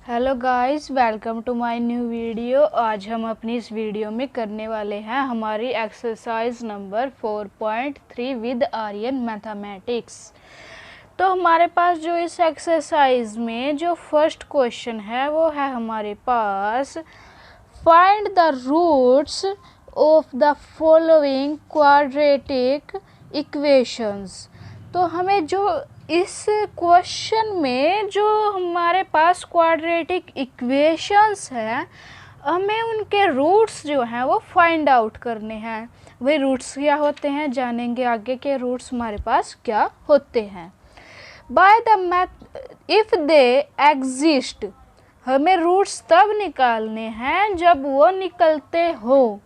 Hello guys, welcome to my new video. आज हम अपनी इस वीडियो में करने वाले हैं हमारी exercise number 4.3 with Aryan mathematics. तो हमारे पास जो इस एक्सरसाइज में जो फर्स्ट क्वेश्चन है वो है हमारे पास find the roots of the following quadratic equations. तो हमें जो इस क्वेश्चन में जो हमारे पास क्वाड्रेटिक इक्वेशंस हैं, हमें उनके रूट्स जो हैं वो फाइंड आउट करने हैं। वही रूट्स क्या होते हैं जानेंगे आगे के रूट्स हमारे पास क्या होते हैं। By the math if they exist, हमें रूट्स तब निकालने हैं जब वो निकलते हो।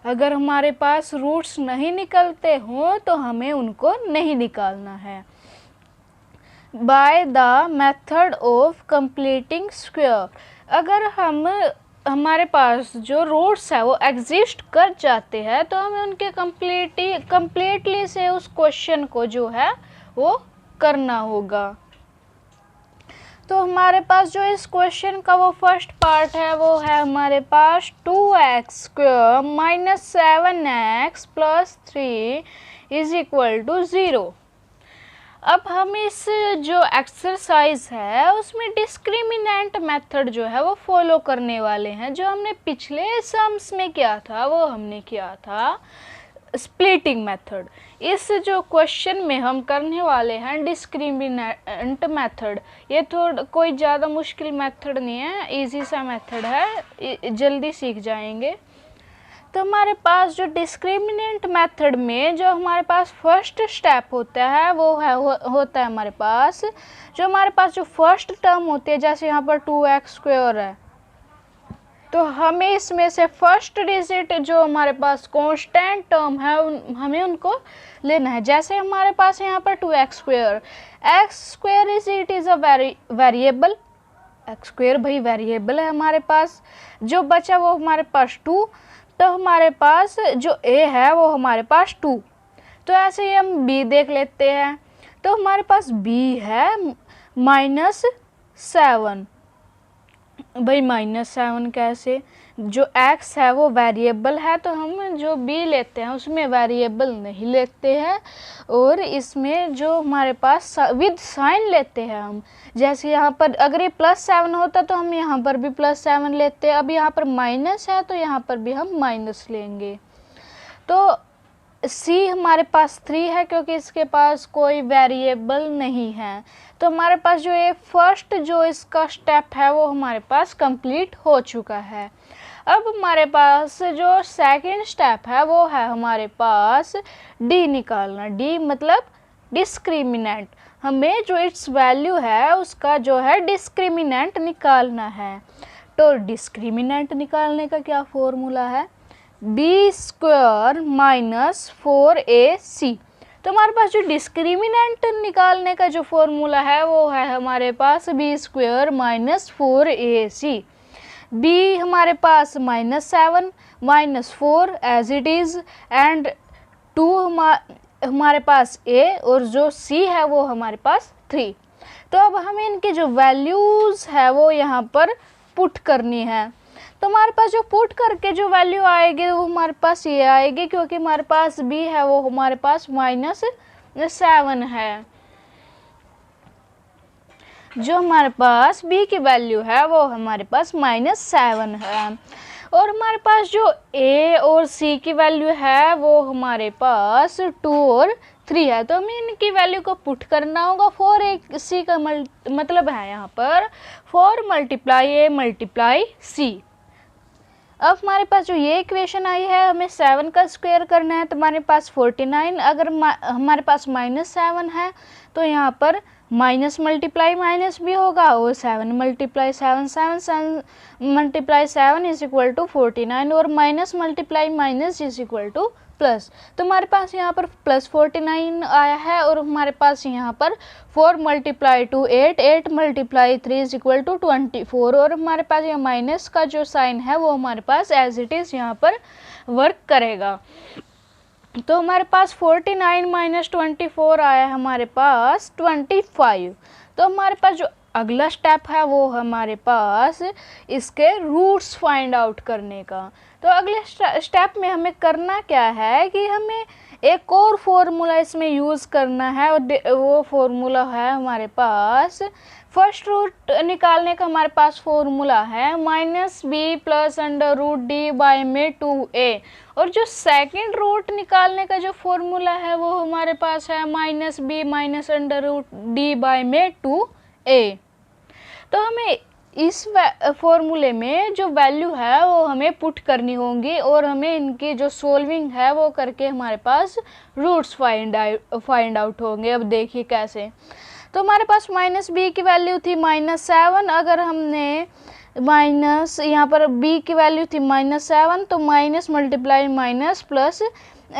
अगर हमारे पास रूट्स नहीं निकलते हो तो हमें उनको नहीं निकालना है। By the method of completing square, अगर हमारे पास जो रूट्स है वो एग्जिस्ट कर जाते हैं तो हमें उनके कंप्लीटली से उस क्वेश्चन को जो है वो करना होगा। तो हमारे पास जो इस क्वेश्चन का वो फर्स्ट पार्ट है वो है हमारे पास 2x² minus 7x plus 3 is equal to 0। अब हम इस जो एक्सरसाइज है उसमें डिस्क्रिमिनेंट मेथड जो है वो फॉलो करने वाले हैं। जो हमने पिछले सम्स में किया था वो हमने किया था स्प्लिटिंग मेथड। इस जो क्वेश्चन में हम करने वाले हैं डिस्क्रिमिनेंट मेथड। ये कोई ज़्यादा मुश्किल मेथड नहीं है, इजी सा मेथड है, जल्दी सीख जाएंगे। तो हमारे पास जो डिस्क्रिमिनेंट मेथड में जो हमारे पास फर्स्ट स्टेप होता है वो होता है हमारे पास जो फर्स्ट टर्म होती है, जैसे यहाँ पर 2x² है, तो हमें इसमें से फर्स्ट डिजिट जो हमारे पास कांस्टेंट टर्म है हमें उनको लेना है। जैसे हमारे पास यहाँ पर 2x², x² is a variable, x² भाई वेरिएबल है हमारे पास। जो बचा वो हमारे पास 2, तो हमारे पास जो a है वो हमारे पास 2। तो ऐसे ही हम b देख लेते हैं। तो हमारे पास b है -7। भाई -7 कैसे, जो x है वो वेरिएबल है तो हम जो b लेते हैं उसमें वेरिएबल नहीं लेते हैं, और इसमें जो हमारे पास विद साइन लेते हैं हम। जैसे यहाँ पर अगर ये +7 होता तो हम यहाँ पर भी +7 लेते हैं। अब यहाँ पर माइनस है तो यहाँ पर भी हम माइनस लेंगे। तो c हमारे पास 3 है क्योंकि इसके पास कोई वेरिएबल नहीं है। तो हमारे पास जो ये फर्स्ट जो इसका स्टेप है वो हमारे पास कंप्लीट हो चुका है। अब हमारे पास जो सेकंड स्टेप है वो है हमारे पास d निकालना। d मतलब डिस्क्रिमिनेंट, हमें जो इट्स वैल्यू है उसका जो है डिस्क्रिमिनेंट निकालना है। तो डिस्क्रिमिनेंट निकालने का क्या फॉर्मूला है, b² माइनस 4ac। तो हमारे पास जो डिस्क्रिमिनेंट निकालने का जो फॉर्मूला है वो है हमारे पास b² माइनस 4ac। b हमारे पास -7 -4 एज इट इज़, एंड 2 हमारे पास a, और जो c है वो हमारे पास 3। तो अब हमें इनकी जो वैल्यूज़ है वो यहाँ पर पुट करनी है। तो हमारे पास जो पुट करके जो वैल्यू आएगी वो हमारे पास ये आएगी, क्योंकि हमारे पास b है वो हमारे पास -7 है। जो हमारे पास b की वैल्यू है वो हमारे पास -7 है, और हमारे पास जो a और c की वैल्यू है वो हमारे पास 2 और 3 है। तो हमें इनकी वैल्यू को पुट करना होगा। 4ac का मतलब है यहाँ पर 4 × a × c। अब हमारे पास जो ये इक्वेशन आई है हमें 7 का स्क्वायर करना है, तो हमारे पास 49। अगर हमारे पास -7 है तो यहाँ पर माइनस मल्टीप्लाई माइनस भी होगा, और 7 × 7 7 × 7 इज इक्वल टू 49, और minus multiply minus is equal two plus. तो हमारे पास यहाँ पर +49 आया है, और हमारे पास यहाँ पर 4 × 2 8 8 × 3 इज इक्वल टू 24, और हमारे पास ये माइनस का जो साइन है वो हमारे पास एज इट इज़ यहाँ पर वर्क करेगा। तो हमारे पास 49 - 24 आया हमारे पास 25। तो हमारे पास जो अगला स्टेप है वो हमारे पास इसके रूट्स फाइंड आउट करने का। तो अगले स्टेप में हमें करना क्या है कि हमें एक और फॉर्मूला इसमें यूज़ करना है, और वो फॉर्मूला है हमारे पास, फर्स्ट रूट निकालने का हमारे पास फॉर्मूला है -b plus under root D by में 2a, और जो सेकंड रूट निकालने का जो फॉर्मूला है वो हमारे पास है -b minus under root D by में 2a। तो हमें इस फॉर्मूले में जो वैल्यू है वो हमें पुट करनी होंगी, और हमें इनकी जो सोल्विंग है वो करके हमारे पास रूट्स फाइंड आउट होंगे। अब देखिए कैसे। तो हमारे पास -b की वैल्यू थी -7, अगर हमने माइनस यहाँ पर b की वैल्यू थी -7, तो माइनस मल्टीप्लाई माइनस प्लस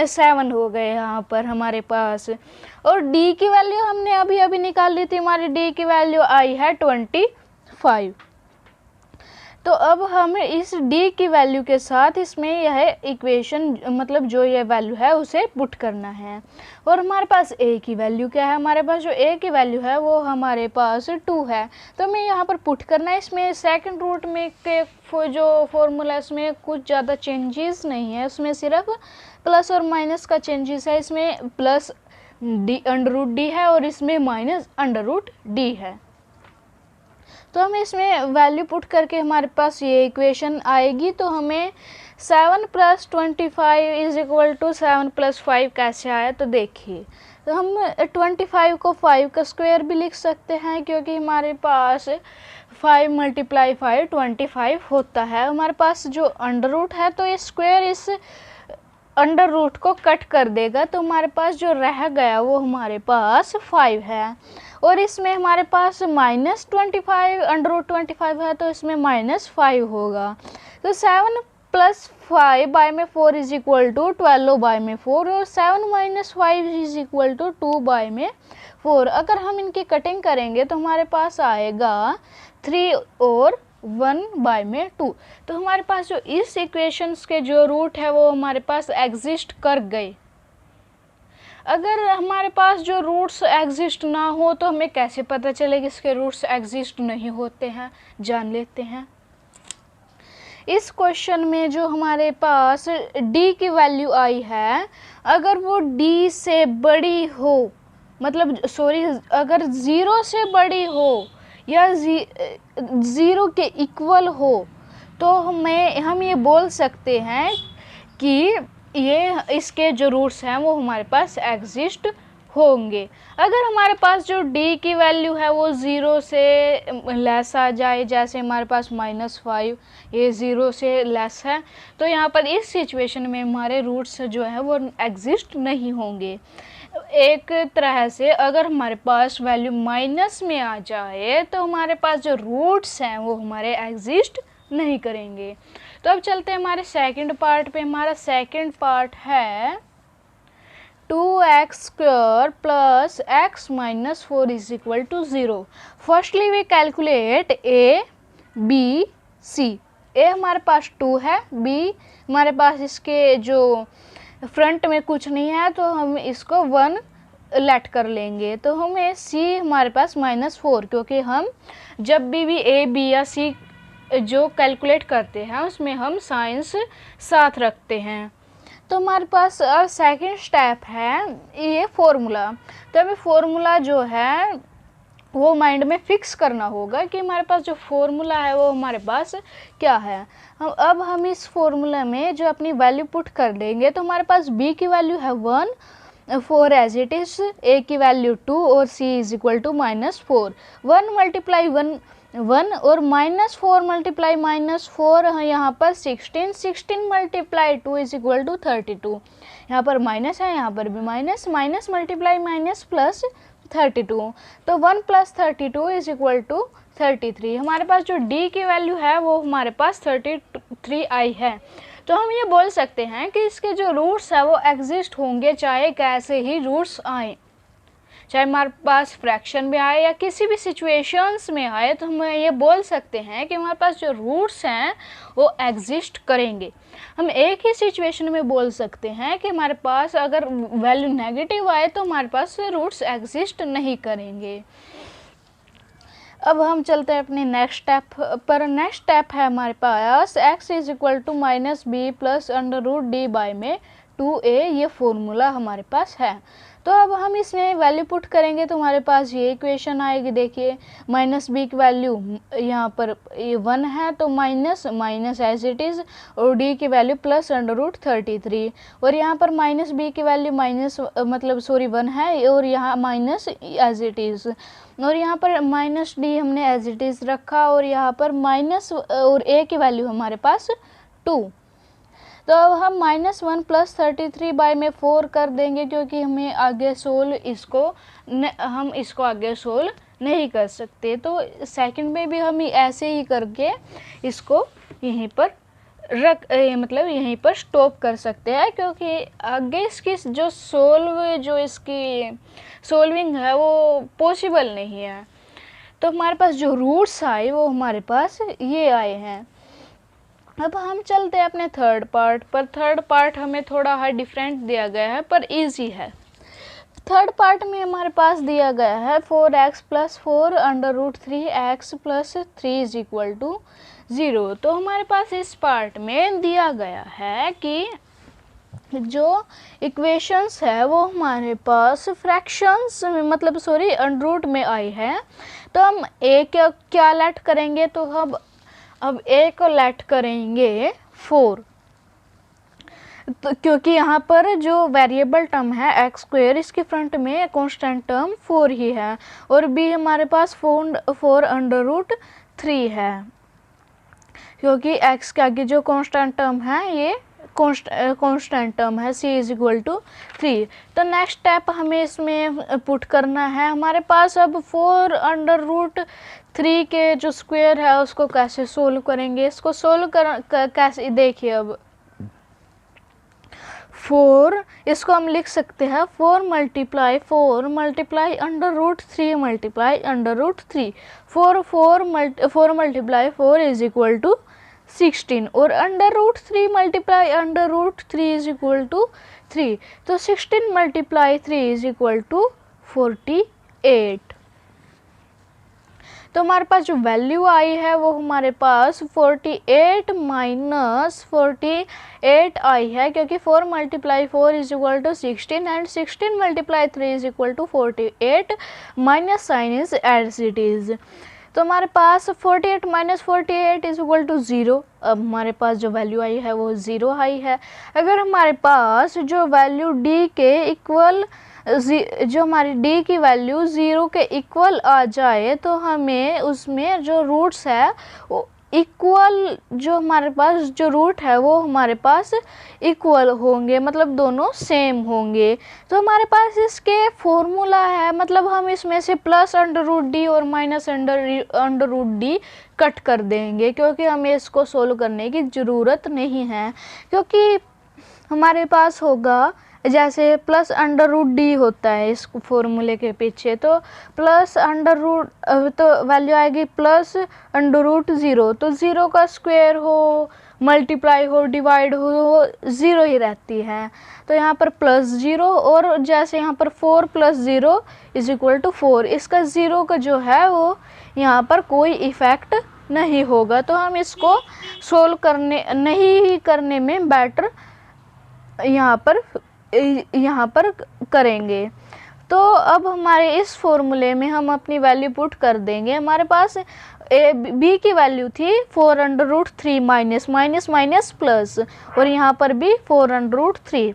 7 हो गए यहाँ पर हमारे पास। और d की वैल्यू हमने अभी अभी निकाल ली थी, हमारी d की वैल्यू आई है 25। तो अब हमें इस d की वैल्यू के साथ इसमें यह इक्वेशन मतलब जो यह वैल्यू है उसे पुट करना है। और हमारे पास a की वैल्यू क्या है, हमारे पास जो a की वैल्यू है वो हमारे पास 2 है। तो हमें यहाँ पर पुट करना है। इसमें सेकंड रूट में के जो फॉर्मूला है उसमें कुछ ज़्यादा चेंजेस नहीं है, उसमें सिर्फ प्लस और माइनस का चेंजेस है। इसमें plus D under root D है और इसमें माइनस अंडर रूट डी है। तो हमें इसमें वैल्यू पुट करके हमारे पास ये इक्वेशन आएगी। तो हमें 7 + 25 = 7 + 5 कैसे आया, तो देखिए। तो हम 25 को 5 का स्क्वायर भी लिख सकते हैं, क्योंकि हमारे पास 5 × 5 25 होता है। हमारे पास जो अंडर रूट है तो ये स्क्वायर इस अंडर रूट को कट कर देगा, तो हमारे पास जो रह गया वो हमारे पास 5 है। और इसमें हमारे पास -25 अंडर रूट 25 है, तो इसमें -5 होगा। तो 7 + 5 बाय में 4 = 12 बाय में 4, और 7 - 5 = 2 बाय में 4। अगर हम इनकी कटिंग करेंगे तो हमारे पास आएगा 3 और 1 बाय में 2। तो हमारे पास जो इस इक्वेशंस के जो रूट है वो हमारे पास एग्जिस्ट कर गए। अगर हमारे पास जो रूट्स एग्जिस्ट ना हो तो हमें कैसे पता चलेगा इसके रूट्स एग्जिस्ट नहीं होते हैं, जान लेते हैं। इस क्वेश्चन में जो हमारे पास d की वैल्यू आई है, अगर वो d से बड़ी हो, मतलब सॉरी अगर 0 से बड़ी हो या 0 के इक्वल हो, तो हम ये बोल सकते हैं कि ये इसके जो रूट्स हैं वो हमारे पास एग्जिस्ट होंगे। अगर हमारे पास जो d की वैल्यू है वो 0 से लेस आ जाए, जैसे हमारे पास -5, ये 0 से लेस है, तो यहाँ पर इस सिचुएशन में हमारे रूट्स जो है वो एग्जिस्ट नहीं होंगे। एक तरह से अगर हमारे पास वैल्यू माइनस में आ जाए तो हमारे पास जो रूट्स हैं वो हमारे एग्जिस्ट नहीं करेंगे। तो अब चलते हैं हमारे सेकंड पार्ट पे। हमारा सेकंड पार्ट है 2x² + x - 4 = 0। Firstly we calculate a b c। a हमारे पास 2 है, b हमारे पास इसके जो फ्रंट में कुछ नहीं है तो हम इसको 1 लेट कर लेंगे। तो हमें c हमारे पास -4, क्योंकि हम जब भी a b या c जो कैलकुलेट करते हैं उसमें हम साइंस साथ रखते हैं। तो हमारे पास अब सेकंड स्टेप है ये फॉर्मूला। तो हमें फॉर्मूला जो है वो माइंड में फिक्स करना होगा कि हमारे पास जो फॉर्मूला है वो हमारे पास क्या है। हम इस फॉर्मूला में जो अपनी वैल्यू पुट कर देंगे, तो हमारे पास b की वैल्यू है 1, 4 एज इट इज़, a की वैल्यू 2 और c = -4। 1 × 1 और -4 × -4 यहाँ पर 16 × 2 = 32। यहाँ पर माइनस है, यहाँ पर भी minus, minus multiply minus plus 32। तो 1 + 32 = 33। हमारे पास जो d की वैल्यू है वो हमारे पास 33 आई है। तो हम ये बोल सकते हैं कि इसके जो रूट्स है वो एग्जिस्ट होंगे, चाहे कैसे ही रूट्स आए, चाहे हमारे पास फ्रैक्शन में आए या किसी भी सिचुएशंस में आए, तो हम ये बोल सकते हैं कि हमारे पास जो रूट्स हैं वो एग्जिस्ट करेंगे। हम एक ही सिचुएशन में बोल सकते हैं कि हमारे पास अगर वैल्यू नेगेटिव आए तो हमारे पास रूट्स एग्जिस्ट नहीं करेंगे। अब हम चलते हैं अपने नेक्स्ट स्टेप पर। नेक्स्ट स्टेप है हमारे पास x is equal to minus B plus under root D by में 2a, ये फॉर्मूला हमारे पास है। तो अब हम इसमें वैल्यू पुट करेंगे तो हमारे पास ये इक्वेशन आएगी। देखिए माइनस बी की वैल्यू यहाँ पर 1 है तो minus minus as it is, और डी की वैल्यू प्लस अंडर रूट 33, और यहाँ पर माइनस बी की वैल्यू माइनस मतलब सॉरी 1 है और यहाँ माइनस एज इट इज़, और यहाँ पर माइनस डी हमने एज इट इज़ रखा, और यहाँ पर माइनस और ए की वैल्यू हमारे पास 2। तो अब हम -1 प्लस 33 बाय में 4 कर देंगे, क्योंकि हमें आगे हम इसको आगे सोल्व नहीं कर सकते। तो सेकंड में भी हम ऐसे ही करके इसको यहीं पर मतलब यहीं पर स्टॉप कर सकते हैं, क्योंकि आगे इसकी जो इसकी सोल्विंग है वो पॉसिबल नहीं है। तो हमारे पास जो रूट्स आए वो हमारे पास ये आए हैं। अब हम चलते हैं अपने थर्ड पार्ट पर। थर्ड पार्ट हमें थोड़ा डिफरेंट दिया गया है पर इजी है। थर्ड पार्ट में हमारे पास दिया गया है 4x plus 4 under root 3x plus 3 is equal to 0। तो हमारे पास इस पार्ट में दिया गया है कि जो इक्वेशंस है वो हमारे पास फ्रैक्शंस मतलब सॉरी अंडर रूट में आई है। तो हम a क्या लेट करेंगे, तो हम अब a को लेट करेंगे 4, तो क्योंकि यहाँ पर जो वेरिएबल टर्म है x स्क्वायर, इसके फ्रंट में कांस्टेंट टर्म 4 ही है, और b हमारे पास 4 अंडर रूट 3 है, क्योंकि x के आगे जो कांस्टेंट टर्म है ये कांस्टेंट टर्म है c इज इक्वल टू 3। तो नेक्स्ट स्टेप हमें इसमें पुट करना है। हमारे पास अब 4 अंडर रूट 3 के जो स्क्वायर है उसको कैसे सोल्व करेंगे, इसको सोल्व कैसे देखिए। अब 4 इसको हम लिख सकते हैं 4 multiply under root 3 multiply under root 3। 4 multiply 4 is equal to 16, और under root 3 multiply under root 3 is equal to 3। तो 16 मल्टीप्लाई 3 इज इक्वल टू 48। तो हमारे पास जो वैल्यू आई है वो हमारे पास 48 माइनस 48 आई है, क्योंकि 4 multiply 4 is equal to 16 and 16 multiply 3 is equal to 48, minus sign is as it is. तो हमारे पास 48 माइनस 48 इज इक्वल टू 0। अब हमारे पास जो वैल्यू आई है वो 0 आई है। अगर हमारे पास जो वैल्यू d के इक्वल जो हमारी d की वैल्यू 0 के इक्वल आ जाए तो हमें उसमें जो रूट्स है वो इक्वल, जो हमारे पास जो रूट है वो हमारे पास इक्वल होंगे, मतलब दोनों सेम होंगे। तो हमारे पास इसके फॉर्मूला है, मतलब हम इसमें से प्लस अंडर रूट डी और minus under root D cut कर देंगे, क्योंकि हमें इसको सोल्व करने की ज़रूरत नहीं है। क्योंकि हमारे पास होगा जैसे प्लस अंडर रूट डी होता है इस फॉर्मूले के पीछे, तो प्लस अंडर रूट तो वैल्यू आएगी प्लस अंडर रूट 0। तो 0 का स्क्वायर हो, मल्टीप्लाई हो, डिवाइड हो 0 ही रहती है। तो यहाँ पर प्लस 0, और जैसे यहाँ पर 4 प्लस 0 इज इक्वल टू 4, इसका 0 का जो है वो यहाँ पर कोई इफ़ेक्ट नहीं होगा। तो हम इसको सोल्व करने में बेटर यहाँ पर करेंगे। तो अब हमारे इस फॉर्मूले में हम अपनी वैल्यू पुट कर देंगे। हमारे पास b की वैल्यू थी 4 under root 3 minus minus minus plus, और यहाँ पर भी 4 अंडर रूट 3।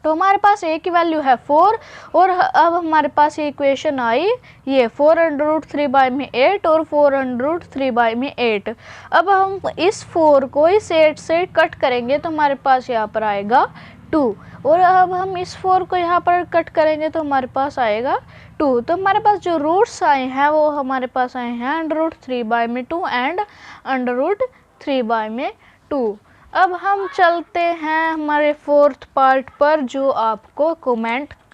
तो हमारे पास a की वैल्यू है 4, और अब हमारे पास ये इक्वेशन आई ये 4 अंडर रूट 3 बाई में 8 और 4 अंडर रूट 3 बाई में 8। अब हम इस 4 को इस 8 से कट करेंगे तो हमारे पास यहाँ पर आएगा 2, और अब हम इस 4 को यहाँ पर कट करेंगे तो हमारे पास आएगा 2। तो हमारे पास जो रूट्स आए हैं वो हमारे पास आए हैं अंडर रूट 3 बाई में 2 एंड अंडर रूट 3 बाई में 2। अब हम चलते हैं हमारे फोर्थ पार्ट पर, जो आपको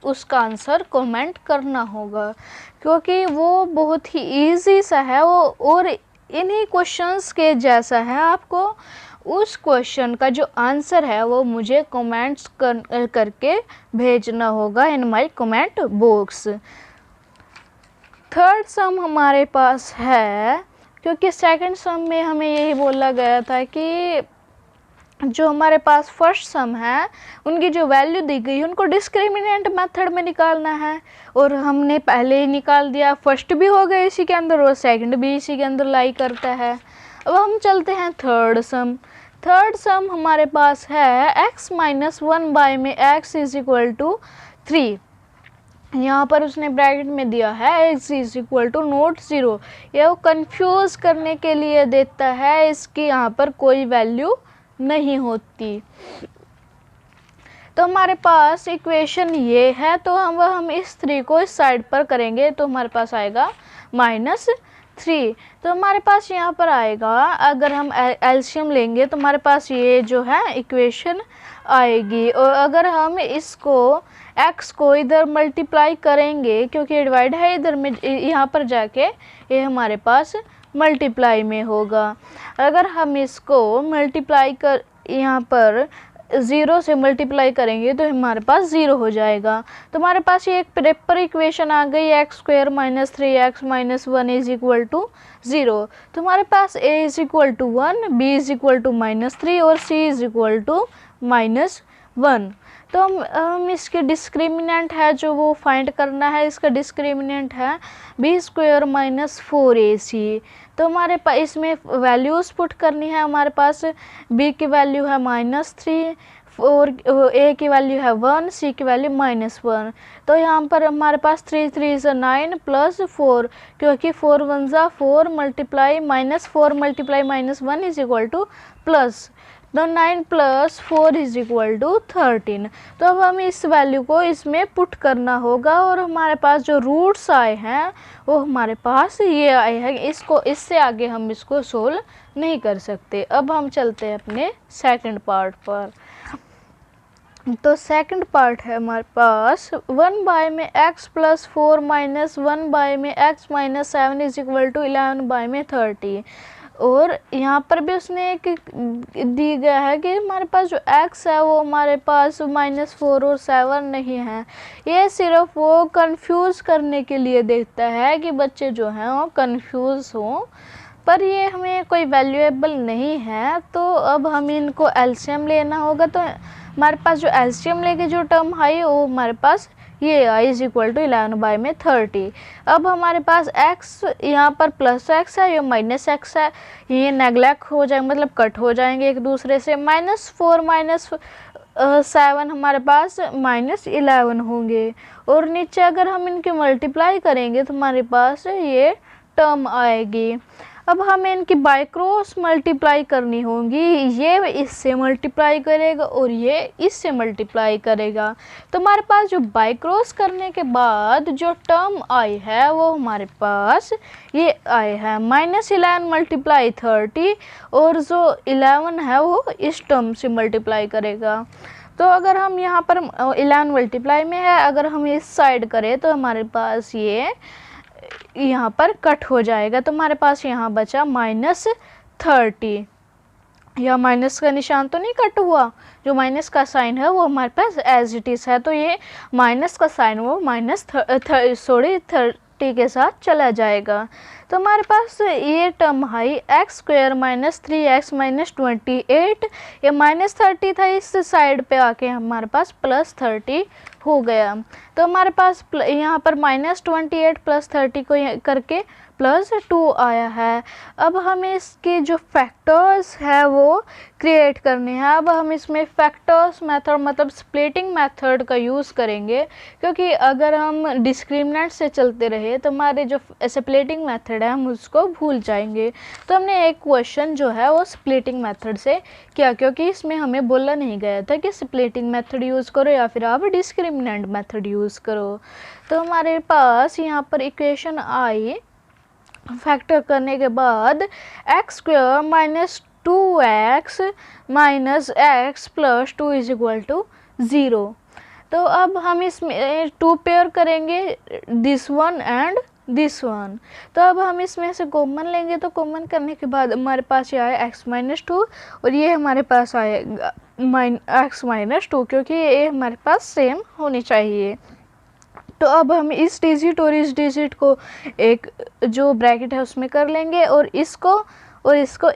उसका आंसर कमेंट करना होगा, क्योंकि वो बहुत ही इजी सा है वो, और इन्हीं क्वेश्चंस के जैसा है। आपको उस क्वेश्चन का जो आंसर है वो मुझे कमेंट्स करके भेजना होगा in my comment box. Third सम हमारे पास है, क्योंकि सेकंड सम में हमें यही बोला गया था कि जो हमारे पास फर्स्ट सम है उनकी जो वैल्यू दी गई है उनको डिस्क्रिमिनेंट मेथड में निकालना है, और हमने पहले ही निकाल दिया। फर्स्ट भी हो गया इसी के अंदर और सेकंड भी इसी के अंदर लाई करता है। अब हम चलते हैं थर्ड सम। थर्ड सम हमारे पास है x माइनस 1 में x इज इक्वल टू 3। यहाँ पर उसने ब्रैकेट में दिया है x is equal to not 0। यह वो कन्फ्यूज़ करने के लिए देता है, इसकी यहाँ पर कोई वैल्यू नहीं होती। तो हमारे पास इक्वेशन ये है, तो हम इस 3 को इस साइड पर करेंगे तो हमारे पास आएगा -3। तो हमारे पास यहाँ पर आएगा, अगर हम एलसीएम लेंगे तो हमारे पास ये जो है इक्वेशन आएगी। और अगर हम इसको x को इधर मल्टीप्लाई करेंगे, क्योंकि डिवाइड है इधर में, यहाँ पर जाके ये हमारे पास मल्टीप्लाई में होगा। अगर हम इसको मल्टीप्लाई कर यहाँ पर 0 से मल्टीप्लाई करेंगे तो हमारे पास 0 हो जाएगा। तो हमारे पास ये एक प्रॉपर इक्वेशन आ गई, x² minus 3x minus 1 is equal to 0। तो हमारे पास a is equal to 1, b is equal to -3 और c इज इक्वल टू -1। तो हम इसके डिस्क्रिमिनेंट है जो वो फाइंड करना है। इसका डिस्क्रिमिनेंट है b² माइनस 4ac। तो हमारे पास इसमें वैल्यूज़ पुट करनी है। हमारे पास b की वैल्यू है -3 और a की वैल्यू है 1, c की वैल्यू -1। तो यहाँ पर हमारे पास 3 3 is 9 प्लस 4, क्योंकि 4 1 जा 4 multiply -4 multiply -1 is equal two plus. तो 9 प्लस 4 इज इक्वल टू 13। तो अब हमें इस वैल्यू को इसमें पुट करना होगा, और हमारे पास जो रूट्स आए हैं वो हमारे पास ये आए हैं। इसको इससे आगे हम इसको सोल्व नहीं कर सकते। अब हम चलते हैं अपने सेकंड पार्ट पर। तो सेकंड पार्ट है हमारे पास 1 में x प्लस 4 माइनस 1 में x minus 7 is equal to 11 में 30। और यहाँ पर भी उसने एक दी गया है कि हमारे पास जो x है वो हमारे पास -4 और 7 नहीं है। ये सिर्फ वो कंफ्यूज करने के लिए देता है कि बच्चे जो हैं वो कंफ्यूज हों, पर ये हमें कोई वैल्यूएबल नहीं है। तो अब हम इनको एलसीएम लेना होगा। तो हमारे पास जो एलसीएम लेके जो टर्म आई वो हमारे पास ये आई इज इक्वल टू 11 में 30। अब हमारे पास x यहाँ पर प्लस x है, ये माइनस x है, ये नेगलेक्ट हो जाएंगे, मतलब कट हो जाएंगे एक दूसरे से। -4 माइनस 7 हमारे पास -11 होंगे, और नीचे अगर हम इनके मल्टीप्लाई करेंगे तो हमारे पास ये टर्म आएगी। अब हमें इनकी बाय क्रॉस मल्टीप्लाई करनी होगी। ये इससे मल्टीप्लाई करेगा और ये इससे मल्टीप्लाई करेगा। तो हमारे पास जो बाय क्रॉस करने के बाद जो टर्म आई है वो हमारे पास ये आए हैं -11 मल्टीप्लाई 30, और जो 11 है वो इस टर्म से मल्टीप्लाई करेगा। तो अगर हम यहाँ पर 11 मल्टीप्लाई में है, अगर हम इस साइड करें तो हमारे पास ये यहाँ पर कट हो जाएगा। तो हमारे पास यहाँ बचा -30। या माइनस का निशान तो नहीं कट हुआ, जो माइनस का साइन है वो हमारे पास एज इट इज़ है। तो ये माइनस का साइन वो -30 के साथ चला जाएगा। तो हमारे पास ये टर्म है x² माइनस 3x माइनस 28। ये -30 था, इस साइड पे आके हमारे पास +30 हो गया। तो हमारे पास यहाँ पर -28 + 30 को करके +2 आया है। अब हमें इसके जो फैक्टर्स है वो क्रिएट करने हैं। अब हम इसमें फैक्टर्स मेथड मतलब स्प्लिटिंग मेथड का यूज़ करेंगे, क्योंकि अगर हम डिस्क्रिमिनेंट से चलते रहे तो हमारे जो स्प्लिटिंग मेथड है हम उसको भूल जाएंगे। तो हमने एक क्वेश्चन जो है वो स्प्लिटिंग मेथड से किया, क्योंकि इसमें हमें बोला नहीं गया था कि स्प्लिटिंग मेथड यूज़ करो या फिर आप डिस्क्रिमिनेंट मेथड यूज़ करो। तो हमारे पास यहाँ पर इक्वेशन आई, फैक्टर करने के बाद x² minus 2x minus x plus 2 is equal to 0। तो अब हम इसमें 2 पेयर करेंगे, this one and this one. तो अब हम इसमें से कॉमन लेंगे, तो कॉमन करने के बाद हमारे पास ये आया x माइनस 2 और ये हमारे पास आएगा x माइनस 2, क्योंकि ये हमारे पास सेम होनी चाहिए। तो अब हम इस डिजिट और इस डिजिट को एक जो ब्रैकेट है उसमें कर लेंगे और इसको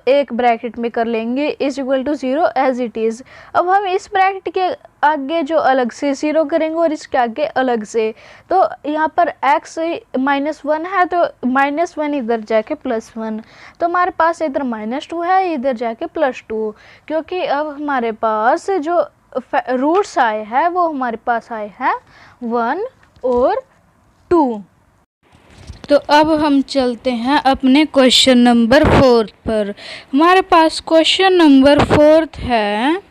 एक ब्रैकेट में कर लेंगे is equal to 0 as it is. अब हम इस ब्रैकेट के आगे जो अलग से 0 करेंगे और इसके आगे अलग से, तो यहाँ पर x -1 है तो -1 इधर जाके +1, तो हमारे पास इधर -2 है, इधर जाके +2, क्योंकि अब हमारे पास जो रूट्स आए हैं वो हमारे पास आए हैं 1 और 2। तो अब हम चलते हैं अपने क्वेश्चन नंबर 4 पर। हमारे पास क्वेश्चन नंबर 4 है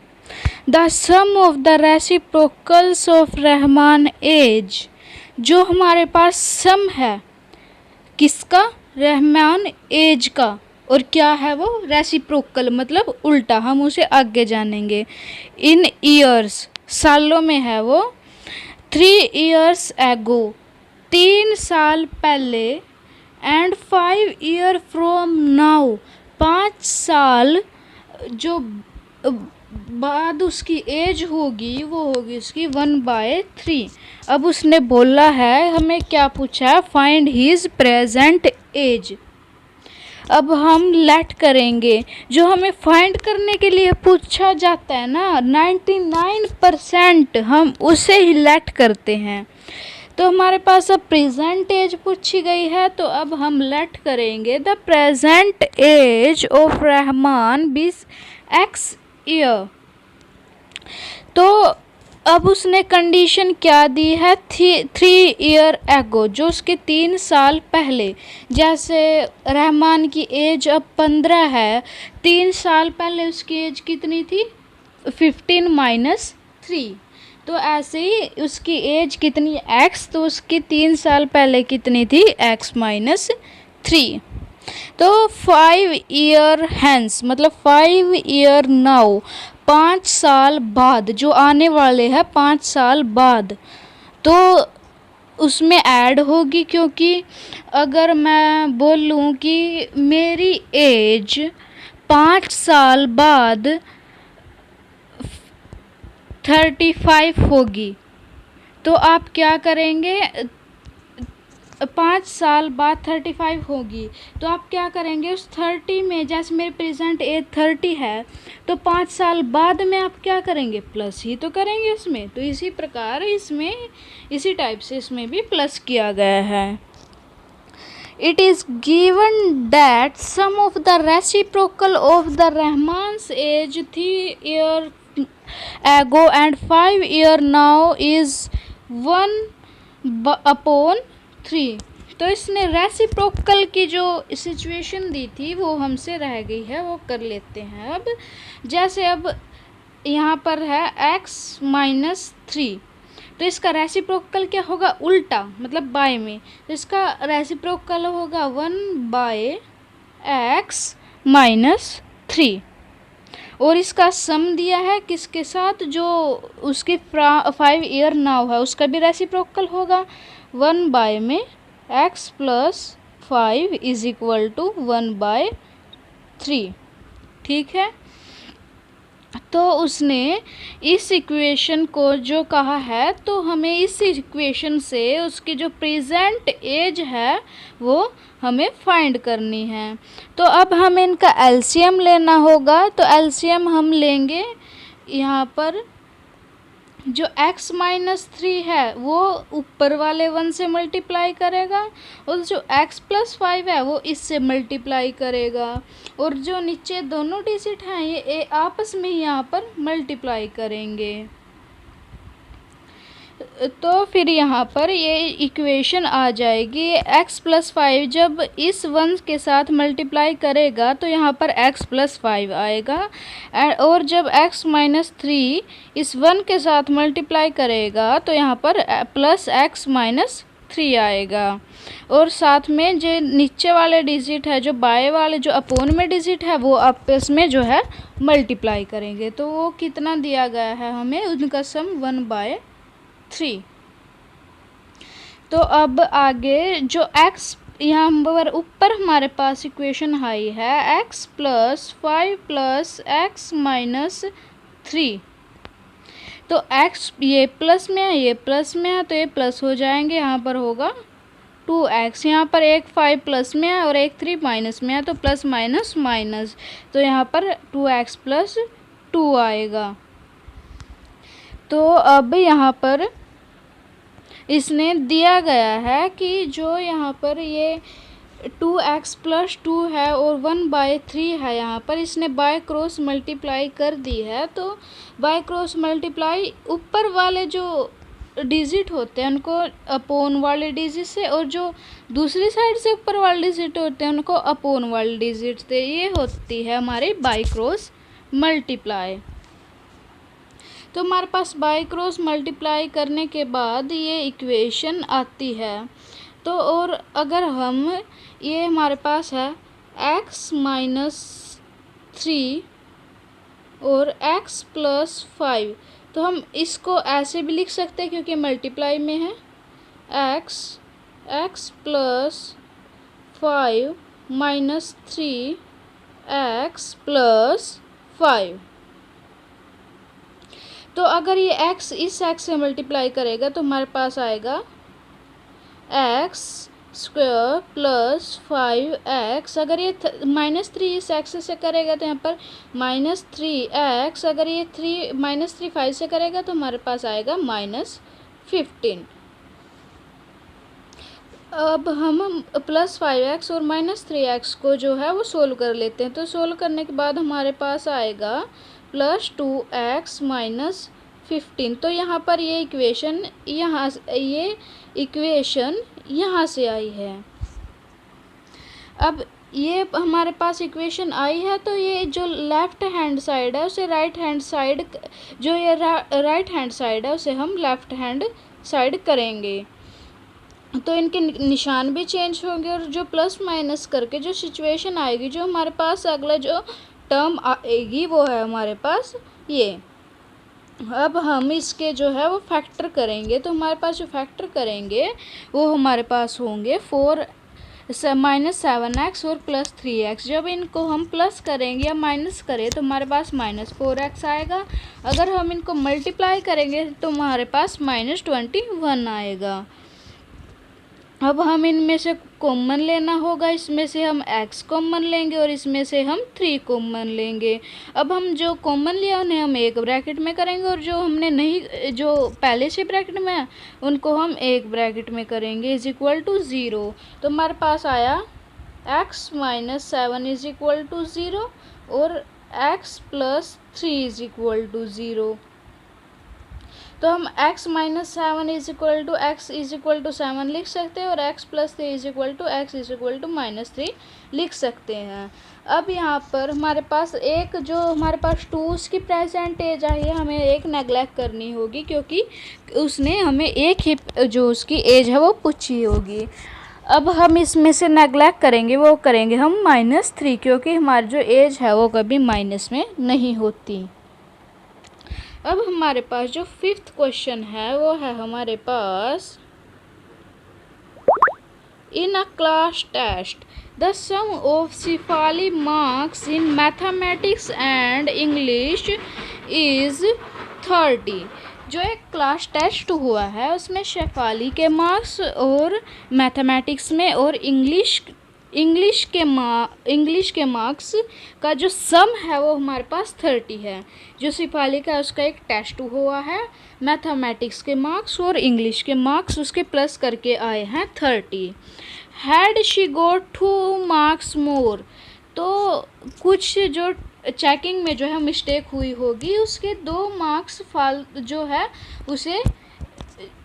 the sum of the reciprocals of Rahman age. जो हमारे पास सम है किसका, रहमान एज का, और क्या है वो, रेसिप्रोकल मतलब उल्टा, हम उसे आगे जानेंगे। इन ईयर्स सालों में है वो, 3 years ago 3 साल पहले, एंड 5 years from now 5 साल जो बाद उसकी एज होगी वो होगी उसकी 1/3। अब उसने बोला है, हमें क्या पूछा है, फाइंड हिज प्रेजेंट एज। अब हम लेट करेंगे, जो हमें फाइंड करने के लिए पूछा जाता है ना 99% हम उसे ही लेट करते हैं। तो हमारे पास अब प्रेजेंट एज पूछी गई है, तो अब हम लेट करेंगे the present age of Rahman 20x year. तो अब उसने कंडीशन क्या दी है, 3 years ago, जो उसके 3 साल पहले। जैसे रहमान की एज अब 15 है, 3 साल पहले उसकी एज कितनी थी, 15 - 3। तो ऐसे ही उसकी एज कितनी x, तो उसकी 3 साल पहले कितनी थी, x - 3। तो 5 years hence मतलब 5 years now 5 साल बाद, जो आने वाले हैं 5 साल बाद, तो उसमें ऐड होगी, क्योंकि अगर मैं बोलूँ कि मेरी एज 5 साल बाद 35 होगी, तो आप क्या करेंगे, 5 साल बाद 35 होगी, तो आप क्या करेंगे उस 30 में, जैसे मेरे प्रेजेंट एज 30 है, तो 5 साल बाद में आप क्या करेंगे, प्लस ही तो करेंगे उसमें। तो इसी प्रकार इसमें इसी टाइप से इसमें भी प्लस किया गया है। It is given that sum of the reciprocal of the Rahman's age 3 years ago and 5 years now is 1/3। तो इसने रेसिप्रोकल की जो सिचुएशन दी थी वो हमसे रह गई है, वो कर लेते हैं। अब जैसे अब यहाँ पर है x - 3, तो इसका रेसिप्रोकल क्या होगा, उल्टा मतलब बाय में, तो इसका रेसिप्रोकल होगा 1/x - 3। और इसका सम दिया है किसके साथ, जो उसकी 5 years नाउ है उसका भी रेसिप्रोकल होगा 1/x + 5 = 1/3। ठीक है, तो उसने इस इक्वेशन को जो कहा है, तो हमें इस इक्वेशन से उसकी जो प्रेजेंट एज है वो हमें फाइंड करनी है। तो अब हमें इनका एलसीएम लेना होगा, तो एलसीएम हम लेंगे यहाँ पर, जो x - 3 है वो ऊपर वाले 1 से मल्टीप्लाई करेगा, और जो x + 5 है वो इससे मल्टीप्लाई करेगा, और जो नीचे दोनों डिजिट हैं ये आपस में यहाँ पर मल्टीप्लाई करेंगे। तो फिर यहाँ पर ये इक्वेशन आ जाएगी, x + 5 जब इस 1 के साथ मल्टीप्लाई करेगा तो यहाँ पर x + 5 आएगा, और जब x - 3 इस 1 के साथ मल्टीप्लाई करेगा तो यहाँ पर +x - 3 आएगा, और साथ में जो नीचे वाले डिजिट है, जो बाय वाले जो अपोन में डिजिट है, वो आपस में जो है मल्टीप्लाई करेंगे। तो वो कितना दिया गया है हमें, उनका सम 1/3। तो अब आगे जो x यहाँ पर ऊपर हमारे पास इक्वेशन आई है, x + 5 + x - 3। तो x ये प्लस में है, ये प्लस में है, तो ये प्लस हो जाएंगे, यहाँ पर होगा 2x। यहाँ पर एक 5 प्लस में है और एक 3 माइनस में है, तो प्लस माइनस माइनस, तो यहाँ पर 2x प्लस 2 आएगा। तो अब यहाँ पर इसने दिया गया है कि जो यहाँ पर ये 2x प्लस 2 है और 1/3 है, यहाँ पर इसने बाय क्रॉस मल्टीप्लाई कर दी है। तो बाय क्रॉस मल्टीप्लाई ऊपर वाले जो डिजिट होते हैं उनको अपोन वाले डिजिट से, और जो दूसरी साइड से ऊपर वाले डिजिट होते हैं उनको अपोन वाले डिजिट से, ये होती है हमारी बाय क्रॉस मल्टीप्लाई। तो हमारे पास बाय क्रॉस मल्टीप्लाई करने के बाद ये इक्वेशन आती है। तो और अगर हम ये हमारे पास है x माइनस 3 और x प्लस 5, तो हम इसको ऐसे भी लिख सकते हैं क्योंकि मल्टीप्लाई में है, x plus 5 minus 3x plus 5। तो अगर ये x इस x से मल्टीप्लाई करेगा तो हमारे पास आएगा x स्क्वायर प्लस 5x। अगर ये -3 इस x से करेगा तो यहाँ पर -3x। अगर ये -3 5 से करेगा तो हमारे पास आएगा -15। अब हम प्लस 5x और -3x को जो है वो सोल्व कर लेते हैं। तो सोल्व करने के बाद हमारे पास आएगा प्लस 2x माइनस 15। तो यहाँ पर ये इक्वेशन यहाँ से आई है। अब ये हमारे पास इक्वेशन आई है, तो ये जो लेफ़्ट हैंड साइड है उसे राइट हैंड साइड, जो ये राइट हैंड साइड है उसे हम लेफ़्ट हैंड साइड करेंगे। तो इनके निशान भी चेंज होंगे और जो प्लस माइनस करके जो सिचुएशन आएगी, जो हमारे पास अगला जो टर्म आएगी वो है हमारे पास ये। अब हम इसके जो है वो फैक्टर करेंगे। तो हमारे पास जो फैक्टर करेंगे वो हमारे पास होंगे -7x और प्लस 3x। जब इनको हम प्लस करेंगे या माइनस करें तो हमारे पास -4x आएगा। अगर हम इनको मल्टीप्लाई करेंगे तो हमारे पास -21 आएगा। अब हम इनमें से कॉमन लेना होगा, इसमें से हम x कॉमन लेंगे और इसमें से हम 3 कॉमन लेंगे। अब हम जो कॉमन लिया उन्हें हम एक ब्रैकेट में करेंगे और जो हमने नहीं, जो पहले से ब्रैकेट में है उनको हम एक ब्रैकेट में करेंगे इज इक्वल टू 0। तो हमारे पास आया x minus 7 is equal to 0 और x plus 3 is equal to 0। तो हम x minus 7 is equal to x is equal to 7 लिख सकते हैं और x plus 3 is equal to x is equal to -3 लिख सकते हैं। अब यहाँ पर हमारे पास एक जो हमारे पास 2 उसकी प्रेजेंट एज आई है, हमें एक नेगलेक्ट करनी होगी क्योंकि उसने हमें एक ही जो उसकी एज है वो पूछी होगी। अब हम इसमें से नेगलेक्ट करेंगे, वो करेंगे हम -3 क्योंकि हमारी जो एज है वो कभी माइनस में नहीं होती। अब हमारे पास जो 5th क्वेश्चन है वो है हमारे पास in a class test the sum of Shefali marks in mathematics and English is 30। जो एक क्लास टेस्ट हुआ है उसमें शेफाली के मार्क्स और मैथमेटिक्स में और इंग्लिश के मार्क्स का जो सम है वो हमारे पास 30 है। जो शेफाली का उसका एक टेस्ट हुआ है, मैथमेटिक्स के मार्क्स और इंग्लिश के मार्क्स उसके प्लस करके आए हैं 30। Had she got 2 marks more, तो कुछ जो चेकिंग में जो है मिस्टेक हुई होगी, उसके 2 मार्क्स जो है उसे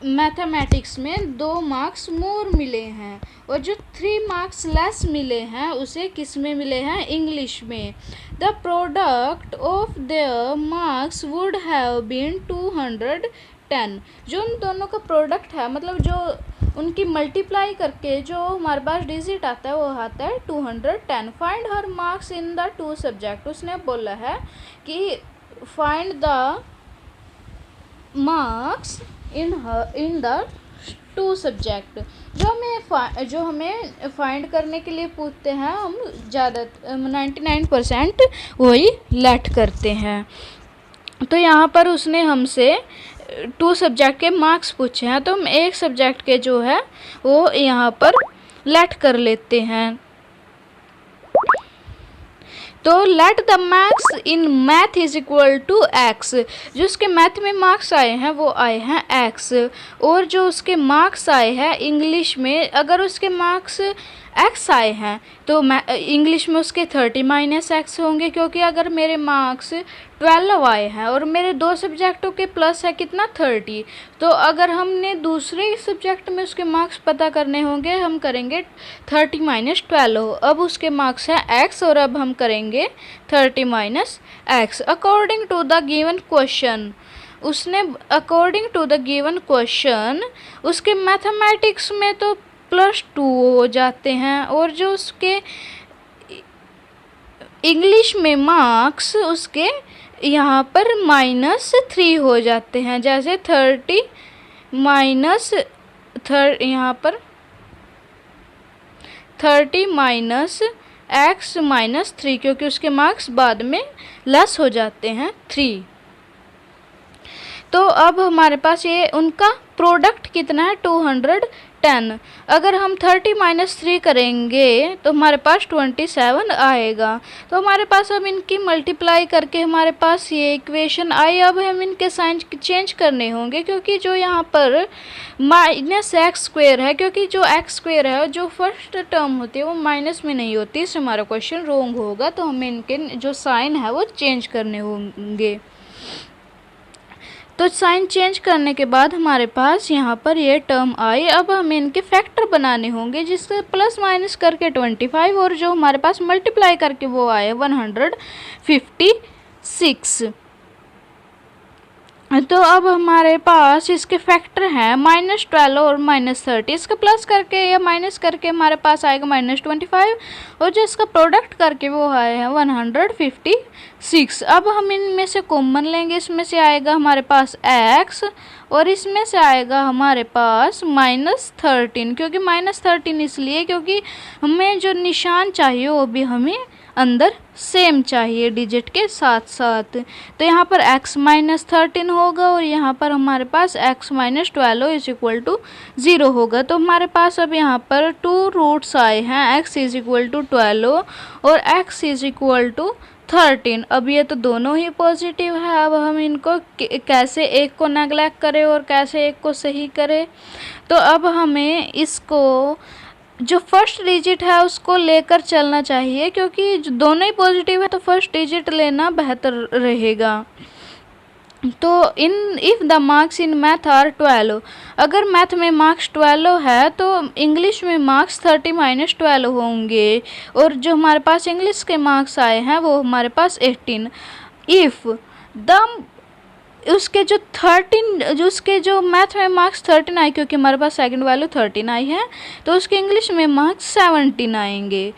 मैथमेटिक्स में 2 मार्क्स मोर मिले हैं और जो 3 मार्क्स लेस मिले हैं उसे किस में मिले हैं, इंग्लिश में। The product of their marks would have been 210। जो उन दोनों का प्रोडक्ट है, मतलब जो उनकी मल्टीप्लाई करके जो हमारे पास डिजिट आता है वो आता है 210। Find her marks in the 2 subject. उसने बोला है कि find the marks in the 2 subject. जो हमें फाइंड करने के लिए पूछते हैं हम ज़्यादा 99% वही लेट करते हैं। तो यहाँ पर उसने हमसे 2 सब्जेक्ट के मार्क्स पूछे हैं, तो हम एक सब्जेक्ट के जो है वो यहाँ पर लेट कर लेते हैं। तो let the marks in math is equal to x. जो उसके मैथ में मार्क्स आए हैं वो आए हैं एक्स, और जो उसके मार्क्स आए हैं इंग्लिश में, अगर उसके मार्क्स एक्स आए हैं तो मैं इंग्लिश में उसके 30 माइनस एक्स होंगे, क्योंकि अगर मेरे मार्क्स 12 आए हैं और मेरे 2 सब्जेक्टों के प्लस है कितना 30, तो अगर हमने दूसरे सब्जेक्ट में उसके मार्क्स पता करने होंगे, हम करेंगे 30 माइनस 12। अब उसके मार्क्स हैं एक्स और अब हम करेंगे 30 minus x according to the given question. उसने according to the given question उसके मैथमेटिक्स में तो +2 हो जाते हैं, और जो उसके इंग्लिश में मार्क्स उसके यहाँ पर -3 हो जाते हैं। जैसे 30 माइनस यहाँ पर 30 माइनस एक्स -3, क्योंकि उसके मार्क्स बाद में लेस हो जाते हैं 3। तो अब हमारे पास ये उनका प्रोडक्ट कितना है 210। अगर हम 30 माइनस 3 करेंगे तो हमारे पास 27 आएगा। तो हमारे पास अब इनकी मल्टीप्लाई करके हमारे पास ये इक्वेशन आई। अब हम इनके साइन चेंज करने होंगे, क्योंकि जो यहाँ पर -x² है, क्योंकि जो x² है जो फर्स्ट टर्म होती है वो माइनस में नहीं होती, इससे हमारा क्वेश्चन रॉन्ग होगा। तो हमें इनके जो साइन है वो चेंज करने होंगे। तो साइन चेंज करने के बाद हमारे पास यहाँ पर ये टर्म आई। अब हमें इनके फैक्टर बनाने होंगे, जिससे प्लस माइनस करके 25, और जो हमारे पास मल्टीप्लाई करके वो आए 156। तो अब हमारे पास इसके फैक्टर हैं -12 और -30। इसका प्लस करके या माइनस करके हमारे पास आएगा -25, और जो इसका प्रोडक्ट करके वो आए हैं 156। अब हम इनमें से कॉमन लेंगे, इसमें से आएगा हमारे पास x और इसमें से आएगा हमारे पास -13, क्योंकि -13 इसलिए क्योंकि हमें जो निशान चाहिए वो भी हमें अंदर सेम चाहिए डिजिट के साथ साथ। तो यहाँ पर x -13 होगा और यहाँ पर हमारे पास x -12 इज इक्वल टू 0 होगा। तो हमारे पास अब यहाँ पर 2 रूट्स आए हैं, x इज इक्वल टू 12 और x इज इक्वल टू 13। अब ये तो दोनों ही पॉजिटिव है। अब हम इनको कैसे एक को नेगलेक्ट करें और कैसे एक को सही करें। तो अब हमें इसको जो फर्स्ट डिजिट है उसको लेकर चलना चाहिए, क्योंकि दोनों ही पॉजिटिव है तो फर्स्ट डिजिट लेना बेहतर रहेगा। तो if the marks in math are 12, अगर मैथ में मार्क्स 12 है तो इंग्लिश में मार्क्स 30 माइनस 12 होंगे, और जो हमारे पास इंग्लिश के मार्क्स आए हैं वो हमारे पास 18। इफ़ द उसके जो मैथ में मार्क्स 13 आए, क्योंकि हमारे पास सेकंड वैल्यू 13 आई है, तो उसके इंग्लिश में मार्क्स 17 आएंगे।